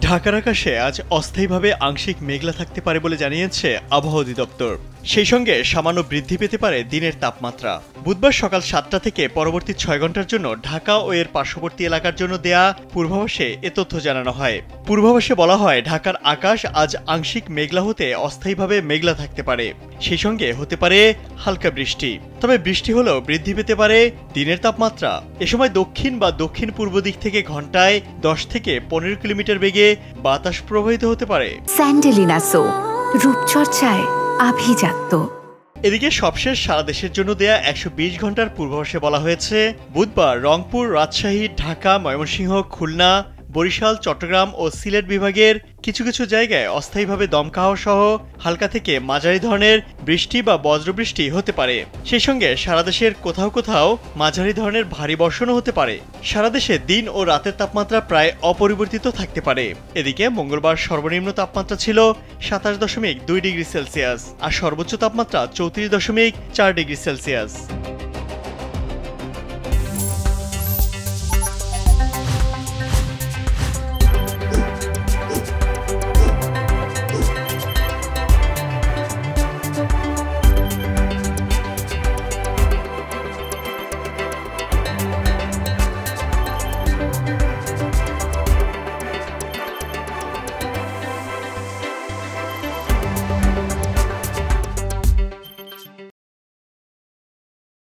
ঢাকার আকাশে আজ অস্থায়ীভাবে আংশিক মেঘলা থাকতে পারে বলে জানিয়েছে আবহাওয়া অধিদপ্তর। সেই সঙ্গে সামান্য বৃদ্ধি পেতে পারে দিনের তাপমাত্রা। বুধবার সকাল 7টা থেকে পরবর্তী 6 ঘন্টার জন্য ঢাকা ও এর পার্শ্ববর্তী এলাকার জন্য দেয়া পূর্বাভাসে এ তথ্য জানানো হয়। পূর্বাভাসে বলা হয়, ঢাকার আকাশ আজ আংশিক মেঘলা হতে অস্থায়ীভাবে মেঘলা থাকতে পারে। সেই সঙ্গে হতে পারে হালকা বৃষ্টি। তবে বৃষ্টি হলেও বৃদ্ধি পেতে পারে দিনের তাপমাত্রা। এ সময় দক্ষিণ বা দক্ষিণ পূর্ব দিক থেকে ঘন্টায় 10 থেকে 15 কিলোমিটার বেগে বাতাস প্রবাহিত হতে পারে। স্যান্ডেলিনা সো, রূপচর্চায় আভিজাত্য। এদিকে সবশেষ সারা দেশের জন্য দেয়া 120 ঘন্টার পূর্বাভাসে বলা হয়েছে, বুধবার রংপুর, রাজশাহী, ঢাকা, ময়মনসিংহ, খুলনা, বরিশাল, চট্টগ্রাম ও সিলেট বিভাগের কিছু কিছু জায়গায় অস্থায়ীভাবে দমকা হাওয়া সহ হালকা থেকে মাঝারি ধরনের বৃষ্টি বা বজ্রবৃষ্টি হতে পারে। সেই সঙ্গে সারা দেশের কোথাও কোথাও মাঝারি ধরনের ভারী বর্ষণও হতে পারে। সারা দেশে দিন ও রাতের তাপমাত্রা প্রায় অপরিবর্তিত থাকতে পারে। এদিকে মঙ্গলবার সর্বনিম্ন তাপমাত্রা ছিল 27.2 ডিগ্রি সেলসিয়াস আর সর্বোচ্চ তাপমাত্রা 34.4 ডিগ্রি সেলসিয়াস।